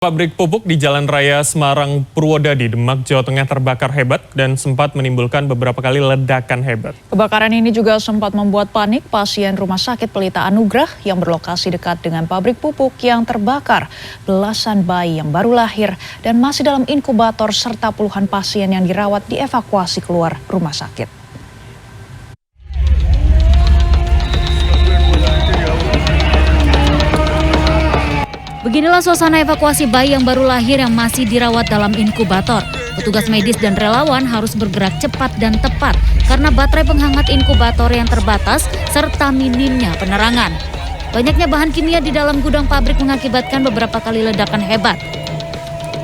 Pabrik pupuk di Jalan Raya Semarang Purwodadi, Demak, Jawa Tengah terbakar hebat dan sempat menimbulkan beberapa kali ledakan hebat. Kebakaran ini juga sempat membuat panik pasien Rumah Sakit Pelita Anugrah yang berlokasi dekat dengan pabrik pupuk yang terbakar, belasan bayi yang baru lahir dan masih dalam inkubator serta puluhan pasien yang dirawat dievakuasi keluar rumah sakit. Beginilah suasana evakuasi bayi yang baru lahir yang masih dirawat dalam inkubator. Petugas medis dan relawan harus bergerak cepat dan tepat karena baterai penghangat inkubator yang terbatas serta minimnya penerangan. Banyaknya bahan kimia di dalam gudang pabrik mengakibatkan beberapa kali ledakan hebat.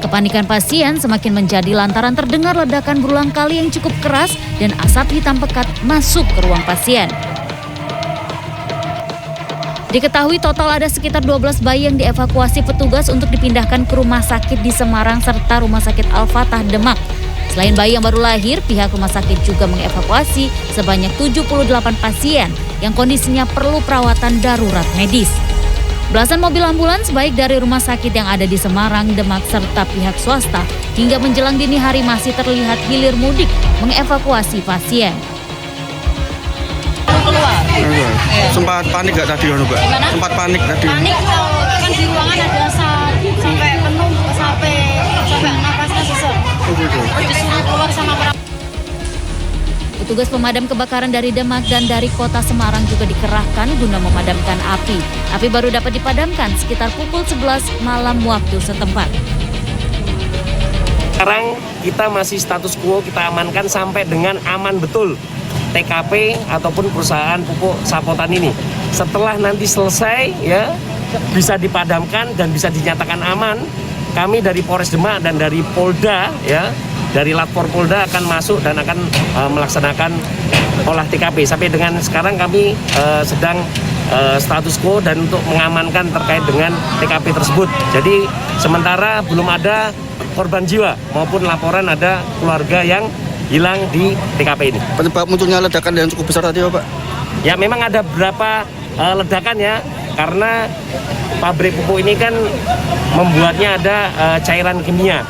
Kepanikan pasien semakin menjadi lantaran terdengar ledakan berulang kali yang cukup keras dan asap hitam pekat masuk ke ruang pasien. Diketahui total ada sekitar 12 bayi yang dievakuasi petugas untuk dipindahkan ke rumah sakit di Semarang serta rumah sakit Al-Fatah Demak. Selain bayi yang baru lahir, pihak rumah sakit juga mengevakuasi sebanyak 78 pasien yang kondisinya perlu perawatan darurat medis. Belasan mobil ambulans baik dari rumah sakit yang ada di Semarang, Demak serta pihak swasta hingga menjelang dini hari masih terlihat hilir mudik mengevakuasi pasien. Keluar. Sempat panik nggak tadi, Mbak? Gimana? Sempat panik tadi. Panik kan di ruangan ada asap sampai penuh sampai napasnya sesak. Disuruh keluar sama perawat. Petugas pemadam kebakaran dari Demak dan dari kota Semarang juga dikerahkan guna memadamkan api. Api baru dapat dipadamkan sekitar pukul 11 malam waktu setempat. Sekarang kita masih status quo, kita amankan sampai dengan aman betul TKP ataupun perusahaan pupuk Sapotan ini. Setelah nanti selesai ya bisa dipadamkan dan bisa dinyatakan aman, kami dari Polres Demak dan dari Polda ya, dari Latfor Polda akan masuk dan akan melaksanakan olah TKP. Sampai dengan sekarang kami sedang status quo dan untuk mengamankan terkait dengan TKP tersebut. Jadi sementara belum ada korban jiwa maupun laporan ada keluarga yang hilang di TKP ini. Penyebab munculnya ledakan yang cukup besar tadi, Pak? Ya memang ada beberapa ledakan ya, karena pabrik pupuk ini kan membuatnya ada cairan kimia.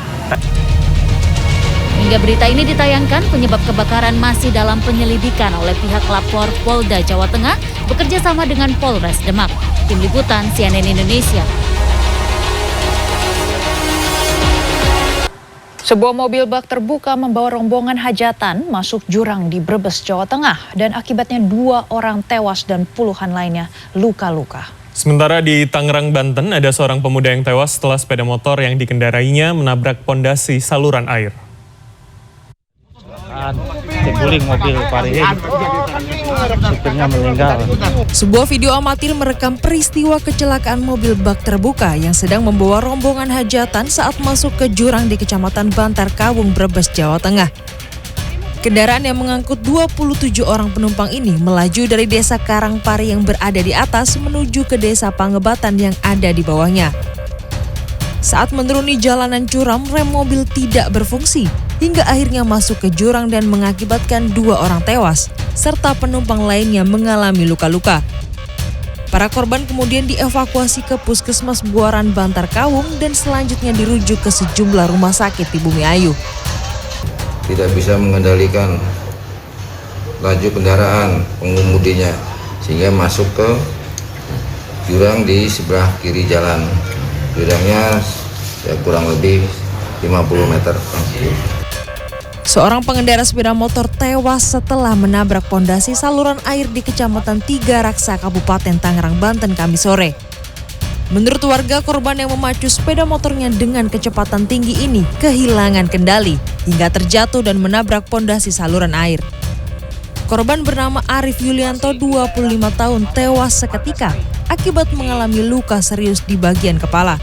Hingga berita ini ditayangkan, penyebab kebakaran masih dalam penyelidikan oleh pihak Lapor Polda Jawa Tengah bekerja sama dengan Polres Demak. Tim Liputan CNN Indonesia. Sebuah mobil bak terbuka membawa rombongan hajatan masuk jurang di Brebes, Jawa Tengah dan akibatnya 2 orang tewas dan puluhan lainnya luka-luka. Sementara di Tangerang, Banten ada seorang pemuda yang tewas setelah sepeda motor yang dikendarainya menabrak pondasi saluran air. Terguling mobil Vario, supirnya meninggal. Sebuah video amatir merekam peristiwa kecelakaan mobil bak terbuka yang sedang membawa rombongan hajatan saat masuk ke jurang di Kecamatan Bantar Kawung, Brebes, Jawa Tengah. Kendaraan yang mengangkut 27 orang penumpang ini melaju dari desa Karangpari yang berada di atas menuju ke desa Pangebatan yang ada di bawahnya. Saat menuruni jalanan curam, rem mobil tidak berfungsi hingga akhirnya masuk ke jurang dan mengakibatkan 2 orang tewas, serta penumpang lainnya mengalami luka-luka. Para korban kemudian dievakuasi ke Puskesmas Buaran Bantar Kawung dan selanjutnya dirujuk ke sejumlah rumah sakit di Bumiayu. Tidak bisa mengendalikan laju kendaraan pengemudinya sehingga masuk ke jurang di sebelah kiri jalan. Jurangnya ya kurang lebih 50 meter. Seorang pengendara sepeda motor tewas setelah menabrak pondasi saluran air di Kecamatan Tiga Raksa, Kabupaten Tangerang, Banten, Kamis sore. Menurut warga, korban yang memacu sepeda motornya dengan kecepatan tinggi ini kehilangan kendali hingga terjatuh dan menabrak pondasi saluran air. Korban bernama Arif Yulianto, 25 tahun, tewas seketika akibat mengalami luka serius di bagian kepala.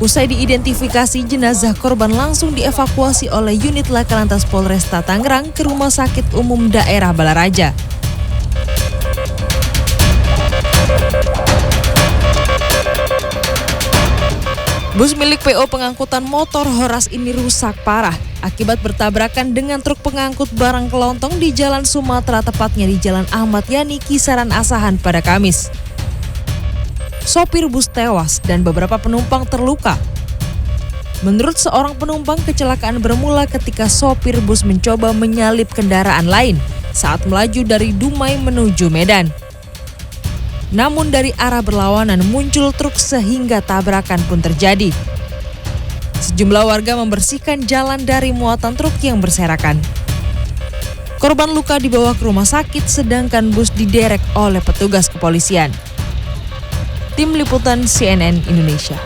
Usai diidentifikasi, jenazah korban langsung dievakuasi oleh unit Laka Lantas Polresta Tangerang ke Rumah Sakit Umum Daerah Balaraja. Bus milik PO pengangkutan motor Horas ini rusak parah akibat bertabrakan dengan truk pengangkut barang kelontong di Jalan Sumatera, tepatnya di Jalan Ahmad Yani, Kisaran Asahan pada Kamis. Sopir bus tewas dan beberapa penumpang terluka. Menurut seorang penumpang, kecelakaan bermula ketika sopir bus mencoba menyalip kendaraan lain saat melaju dari Dumai menuju Medan. Namun dari arah berlawanan muncul truk sehingga tabrakan pun terjadi. Sejumlah warga membersihkan jalan dari muatan truk yang berserakan. Korban luka dibawa ke rumah sakit sedangkan bus diderek oleh petugas kepolisian. Tim Liputan CNN Indonesia.